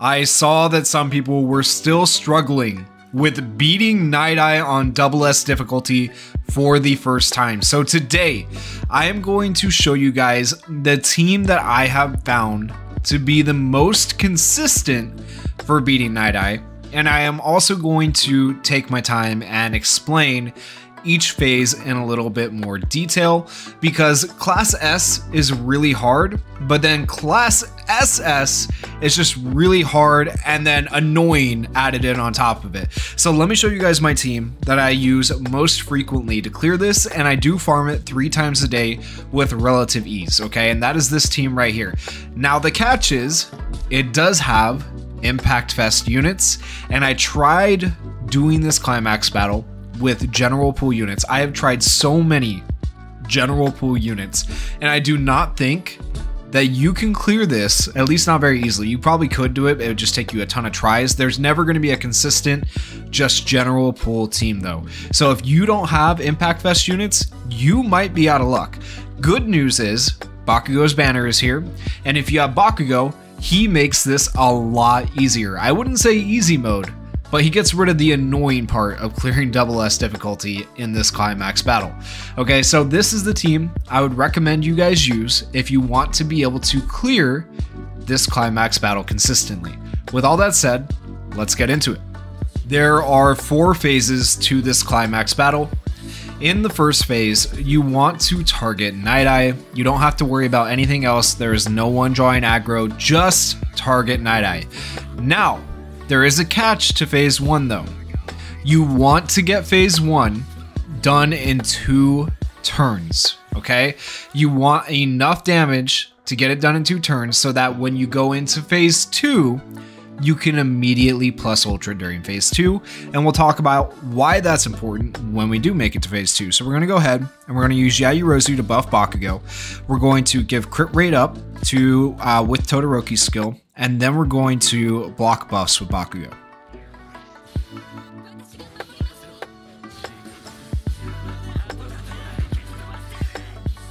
I saw that some people were still struggling with beating Nighteye on double S difficulty for the first time. So today, I am going to show you guys the team that I have found to be the most consistent for beating Nighteye. And I am also going to take my time and explain each phase in a little bit more detail, because Class S is really hard, but then Class SS is just really hard and then annoying added in on top of it. So let me show you guys my team that I use most frequently to clear this, and I do farm it 3 times a day with relative ease, okay? And that is this team right here. Now the catch is, it does have Impact Fest units, and I tried doing this Climax battle with general pool units. I have tried so many general pool units, and I do not think that you can clear this, at least not very easily. You probably could do it, it would just take you a ton of tries. There's never going to be a consistent just general pool team though. So if you don't have Impact Fest units, you might be out of luck. Good news is Bakugo's banner is here, and if you have Bakugo, he makes this a lot easier. I wouldn't say easy mode, but he gets rid of the annoying part of clearing double S difficulty in this Climax battle. Okay, so this is the team I would recommend you guys use if you want to be able to clear this Climax battle consistently. With all that said, let's get into it. There are 4 phases to this Climax battle. In the first phase, you want to target Nighteye. You don't have to worry about anything else. There is no one drawing aggro, just target Nighteye. Now, there is a catch to phase 1 though. You want to get phase 1 done in 2 turns, okay? You want enough damage to get it done in 2 turns so that when you go into phase 2, you can immediately plus ultra during phase 2, and we'll talk about why that's important when we do make it to phase 2. So we're gonna go ahead and we're gonna use Yayurozu to buff Bakugo. We're going to give crit rate up to with Todoroki's skill, and then we're going to block buffs with Bakugo.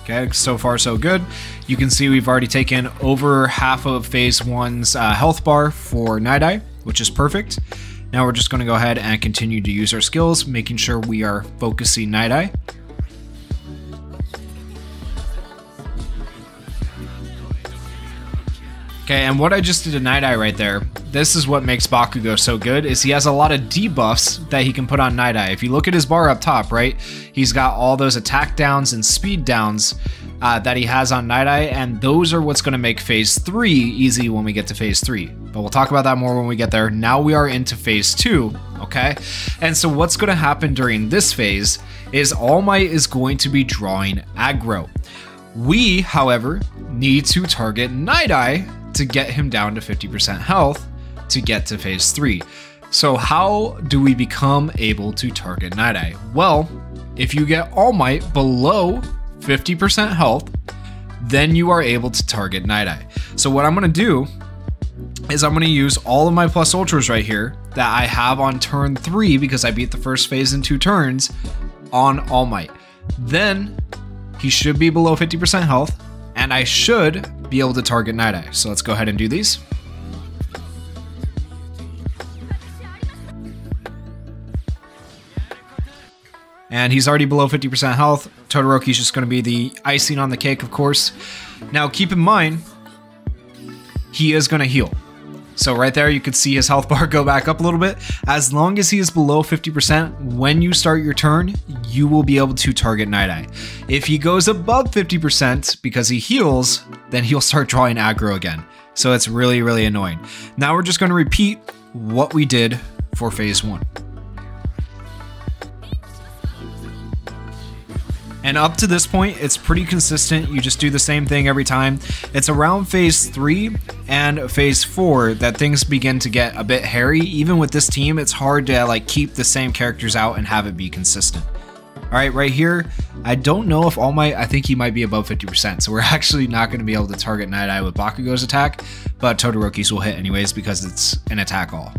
Okay, so far so good. You can see we've already taken over half of phase 1's health bar for Nighteye, which is perfect. Now we're just going to go ahead and continue to use our skills, making sure we are focusing Nighteye. Okay, and what I just did to Nighteye right there, this is what makes Bakugo so good, is he has a lot of debuffs that he can put on Nighteye. If you look at his bar up top, right, he's got all those attack downs and speed downs that he has on Nighteye, and those are what's going to make phase 3 easy when we get to phase 3. But we'll talk about that more when we get there. Now we are into phase 2, okay? And so what's going to happen during this phase is All Might is going to be drawing aggro. We, however, need to target Nighteye to get him down to 50% health to get to phase 3. So how do we become able to target Nighteye? Well, if you get All Might below 50% health, then you are able to target Nighteye. So what I'm going to do is I'm going to use all of my plus ultras right here that I have on turn 3, because I beat the first phase in 2 turns, on All Might. Then he should be below 50% health, and I should be able to target Nighteye. So let's go ahead and do these. And he's already below 50% health. Todoroki's just going to be the icing on the cake, of course. Now keep in mind, he is going to heal. So right there, you could see his health bar go back up a little bit. As long as he is below 50%, when you start your turn, you will be able to target Nighteye. If he goes above 50% because he heals, then he'll start drawing aggro again. So it's really, really annoying. Now we're just going to repeat what we did for phase 1. And up to this point, it's pretty consistent. You just do the same thing every time. It's around phase 3 and phase 4 that things begin to get a bit hairy. Even with this team, it's hard to like keep the same characters out and have it be consistent. All right, right here, I don't know if All Might, I think he might be above 50%. So we're actually not going to be able to target Nighteye with Bakugo's attack, but Todoroki's will hit anyways because it's an attack all.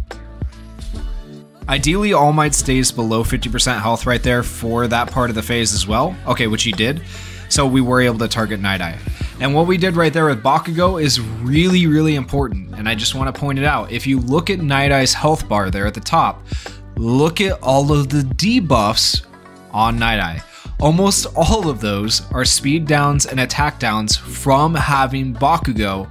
Ideally, All Might stays below 50% health right there for that part of the phase as well. Okay, which he did. So we were able to target Nighteye. And what we did right there with Bakugo is really, really important. And I just want to point it out. If you look at Nightaye's health bar there at the top, look at all of the debuffs on Nighteye. Almost all of those are speed downs and attack downs from having Bakugo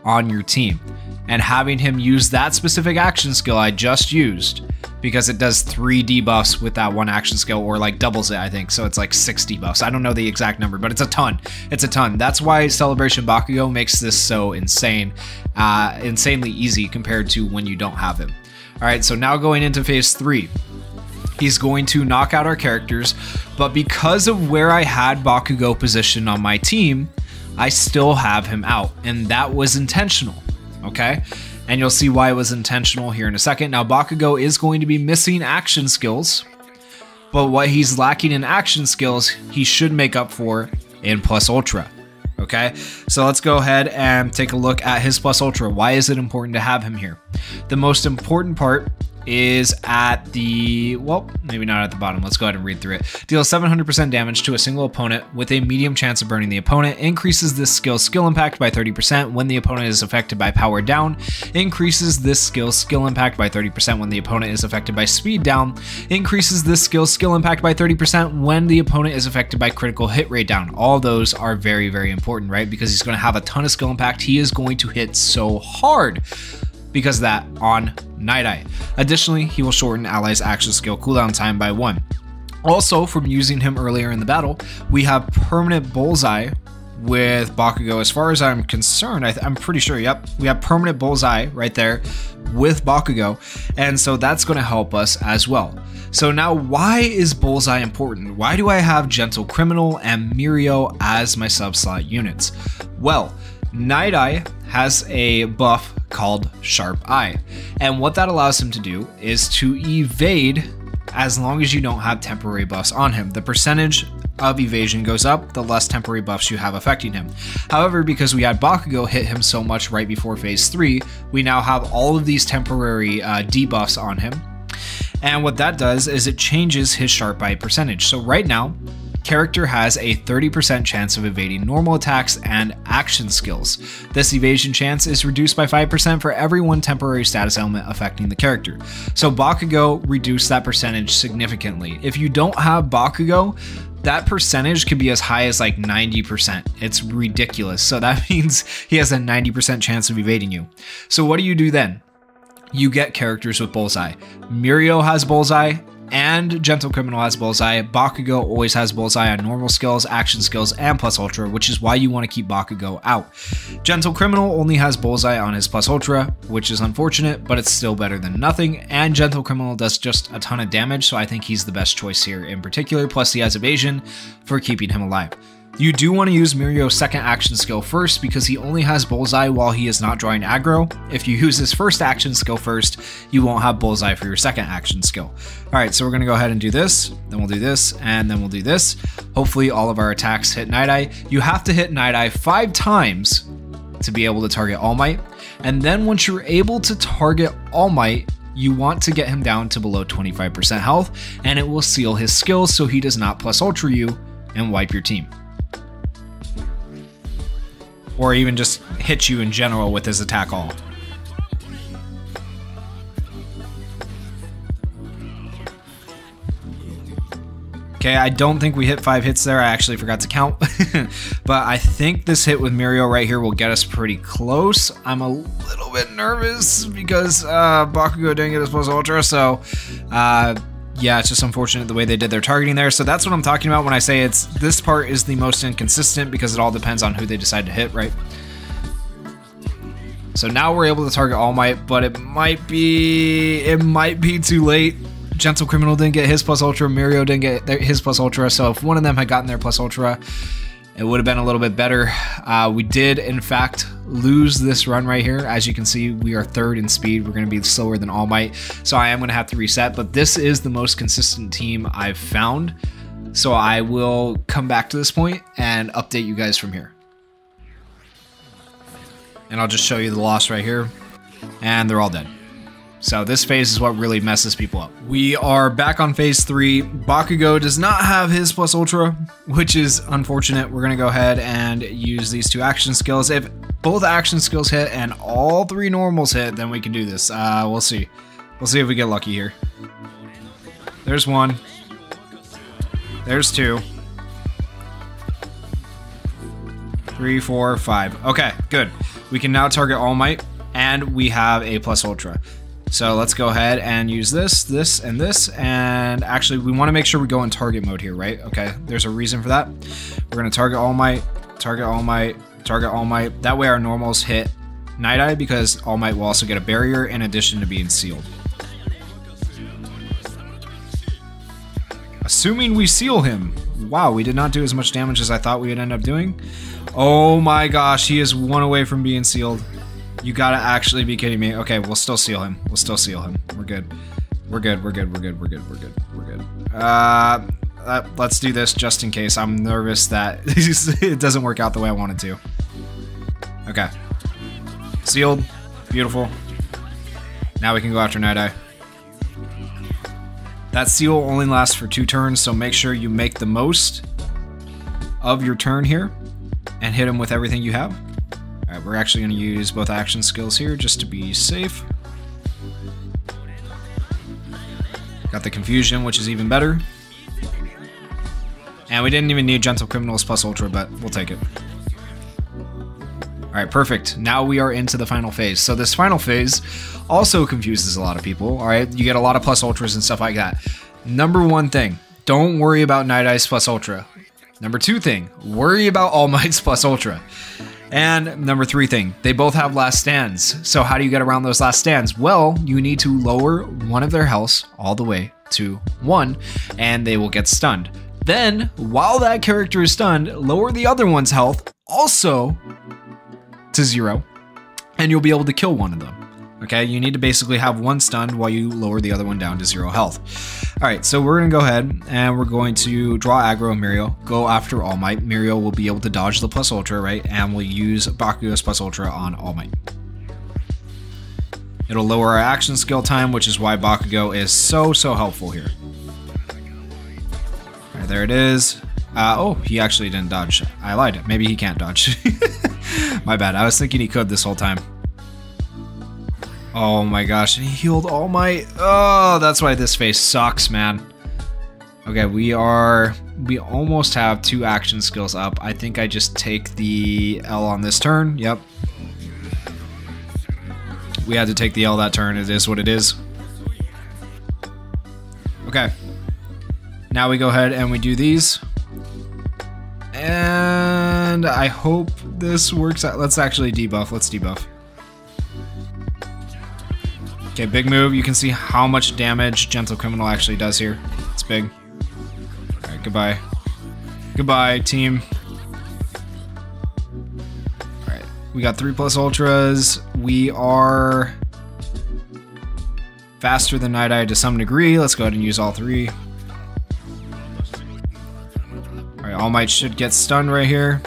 on your team and having him use that specific action skill I just used, because it does 3 debuffs with that one action skill, or like doubles it, I think. So it's like 6 debuffs. I don't know the exact number, but it's a ton. It's a ton. That's why Celebration Bakugo makes this so insane, insanely easy compared to when you don't have him. All right, so now going into phase 3. He's going to knock out our characters, but because of where I had Bakugo positioned on my team, I still have him out, and that was intentional, okay? And you'll see why it was intentional here in a second. Now, Bakugo is going to be missing action skills, but what he's lacking in action skills, he should make up for in Plus Ultra, okay? So let's go ahead and take a look at his Plus Ultra. Why is it important to have him here? The most important part is at the, well, maybe not at the bottom. Let's go ahead and read through it. Deals 700% damage to a single opponent with a medium chance of burning the opponent. Increases this skill's skill impact by 30% when the opponent is affected by power down. Increases this skill's skill impact by 30% when the opponent is affected by speed down. Increases this skill's skill impact by 30% when the opponent is affected by critical hit rate down. All those are very, very important, right? Because he's going to have a ton of skill impact. He is going to hit so hard because of that on Nighteye. Additionally, he will shorten allies' action skill cooldown time by 1. Also, from using him earlier in the battle, we have permanent bullseye with Bakugo. As far as I'm concerned, I'm pretty sure, yep, we have permanent bullseye right there with Bakugo, and so that's going to help us as well. So now, why is bullseye important? Why do I have Gentle Criminal and Mirio as my sub-slot units? Well, Nighteye has a buff called Sharp Eye, and what that allows him to do is to evade as long as you don't have temporary buffs on him. The percentage of evasion goes up the less temporary buffs you have affecting him. However, because we had Bakugo hit him so much right before phase 3, we now have all of these temporary debuffs on him, and what that does is it changes his Sharp Eye percentage. So right now, character has a 30% chance of evading normal attacks and action skills. This evasion chance is reduced by 5% for every one temporary status element affecting the character. So Bakugo reduced that percentage significantly. If you don't have Bakugo, that percentage could be as high as like 90%. It's ridiculous. So that means he has a 90% chance of evading you. So what do you do then? You get characters with bullseye. Mirio has bullseye, and Gentle Criminal has bullseye. Bakugo always has bullseye on normal skills, action skills, and Plus Ultra, which is why you want to keep Bakugo out. Gentle Criminal only has bullseye on his Plus Ultra, which is unfortunate, but it's still better than nothing, and Gentle Criminal does just a ton of damage, so I think he's the best choice here in particular, plus he has evasion for keeping him alive. You do want to use Mirio's second action skill first because he only has bullseye while he is not drawing aggro. If you use his first action skill first, you won't have bullseye for your second action skill. Alright, so we're going to go ahead and do this, then we'll do this, and then we'll do this. Hopefully all of our attacks hit Nighteye. You have to hit Nighteye 5 times to be able to target All Might, and then once you're able to target All Might, you want to get him down to below 25% health, and it will seal his skills so he does not Plus Ultra you and wipe your team. Or even just hit you in general with his attack all. Okay, I don't think we hit 5 hits there. I actually forgot to count. But I think this hit with Mirio right here will get us pretty close. I'm a little bit nervous because Bakugo didn't get his Plus Ultra, so yeah, it's just unfortunate the way they did their targeting there. So that's what I'm talking about when I say this part is the most inconsistent because it all depends on who they decide to hit, right? So now we're able to target All Might, but it might be too late. Gentle Criminal didn't get his Plus Ultra, Mirio didn't get his Plus Ultra, so if one of them had gotten their Plus Ultra, it would have been a little bit better. We did, in fact, lose this run right here. As you can see, we are 3rd in speed. We're going to be slower than All Might, so I am going to have to reset, but this is the most consistent team I've found, so I will come back to this point and update you guys from here. And I'll just show you the loss right here, and they're all dead. So this phase is what really messes people up. We are back on phase 3. Bakugo does not have his plus ultra, which is unfortunate. We're gonna go ahead and use these 2 action skills. If both action skills hit and all 3 normals hit, then we can do this. We'll see. We'll see if we get lucky here. There's 1. There's 2. 3, 4, 5. Okay, good. We can now target All Might, and we have a plus ultra. So let's go ahead and use this, this, and this. And actually, we want to make sure we go in target mode here, right? Okay, there's a reason for that. We're going to target All Might, target All Might, target All Might. That way our normals hit Nighteye, because All Might will also get a barrier in addition to being sealed. Assuming we seal him. Wow, we did not do as much damage as I thought we would end up doing. Oh my gosh, he is 1 away from being sealed. You gotta actually be kidding me. Okay, we'll still seal him. We'll still seal him. We're good. We're good, we're good, we're good, we're good, we're good, we're good. Let's do this just in case. I'm nervous that it doesn't work out the way I want it to. Okay. Sealed. Beautiful. Now we can go after Nighteye. That seal only lasts for 2 turns, so make sure you make the most of your turn here and hit him with everything you have. Alright, we're actually going to use both action skills here just to be safe. Got the confusion, which is even better. And we didn't even need Gentle Criminals plus Ultra, but we'll take it. Alright, perfect. Now we are into the final phase. So this final phase also confuses a lot of people, alright? You get a lot of plus ultras and stuff like that. Number 1 thing, don't worry about Night-Eye's plus ultra. Number 2 thing, worry about All Might's plus ultra. And number 3 thing, they both have last stands. So how do you get around those last stands? Well, you need to lower one of their healths all the way to 1, and they will get stunned. Then, while that character is stunned, lower the other one's health also to 0, and you'll be able to kill one of them. Okay, you need to basically have one stunned while you lower the other one down to 0 health. Alright, so we're going to go ahead and we're going to draw aggro Muriel, go after All Might. Muriel will be able to dodge the plus ultra, right? And we'll use Bakugo's plus ultra on All Might. It'll lower our action skill time, which is why Bakugo is so helpful here. Alright, there it is. Oh, he actually didn't dodge. I lied. Maybe he can't dodge. My bad. I was thinking he could this whole time. Oh my gosh, and he healed All Might. Oh, that's why this phase sucks, man. Okay, we almost have 2 action skills up. I think I just take the L on this turn. Yep. We had to take the L that turn. It is what it is. Okay. Now we go ahead and we do these. And I hope this works out. Let's actually debuff. Let's debuff. Okay, big move. You can see how much damage Gentle Criminal actually does here. It's big. Alright, goodbye. Goodbye, team. Alright, we got 3 plus ultras. We are faster than Nighteye to some degree. Let's go ahead and use all 3. Alright, All Might should get stunned right here.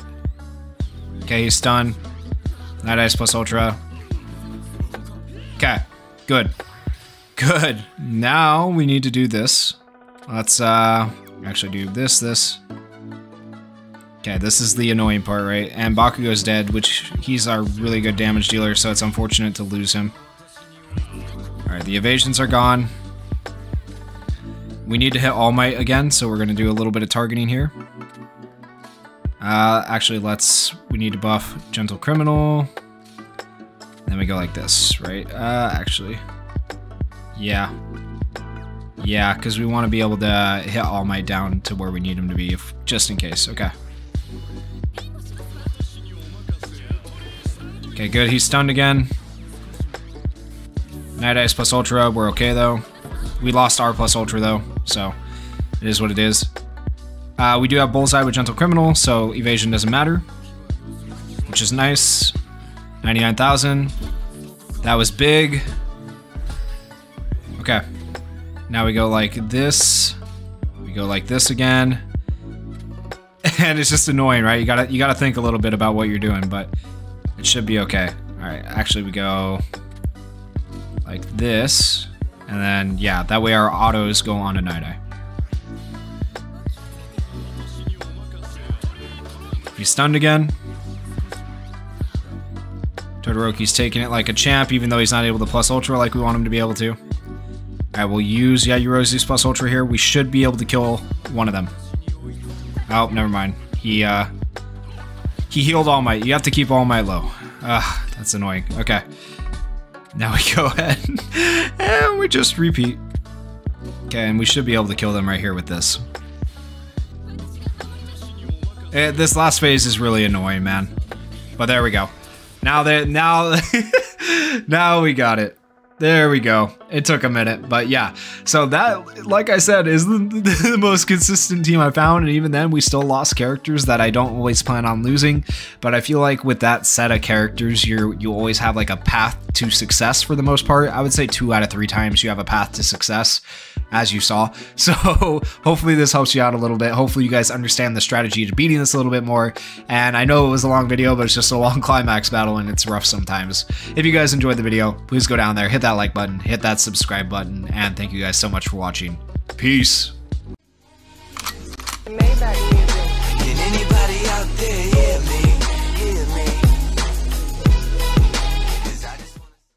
Okay, he's stunned. Night-Eye's plus ultra. Okay. Good. Good. Now we need to do this. Let's actually do this. Okay, this is the annoying part, right? And Bakugo's dead, which he's our really good damage dealer, so it's unfortunate to lose him. Alright, the evasions are gone. We need to hit All Might again, so we're going to do a little bit of targeting here. Actually, we need to buff Gentle Criminal. Then we go like this, right? Actually, yeah, because we want to be able to hit All Might down to where we need him to be, just in case. Okay. Okay, good. He's stunned again. Night-Eye's plus ultra. We're okay though. We lost our plus ultra though, so it is what it is. We do have Bullseye with Gentle Criminal, so evasion doesn't matter, which is nice. 99,000. That was big. Okay. Now we go like this. We go like this again. And it's just annoying, right? You gotta think a little bit about what you're doing, but it should be okay. Alright, actually we go like this, and then yeah, that way our autos go on to Nighteye. He's stunned again. Todoroki's taking it like a champ, even though he's not able to plus ultra like we want him to be able to. Alright, we'll use Yajirozu's plus ultra here. We should be able to kill one of them. Oh, never mind. He healed All Might. You have to keep All Might low. That's annoying. Okay. Now we go ahead and we just repeat. Okay, and we should be able to kill them right here with this. This last phase is really annoying, man. But there we go. Now we got it. There we go. It took a minute, but yeah. So that, like I said, is the most consistent team I found, and even then we still lost characters that I don't always plan on losing. But I feel like with that set of characters, you always have like a path to success for the most part. I would say 2 out of 3 times you have a path to success, as you saw. So hopefully this helps you out a little bit. Hopefully you guys understand the strategy to beating this a little bit more. And I know it was a long video, but it's just a long climax battle and it's rough sometimes. If you guys enjoyed the video, please go down there, hit that like button, hit that subscribe button, and thank you guys so much for watching. Peace.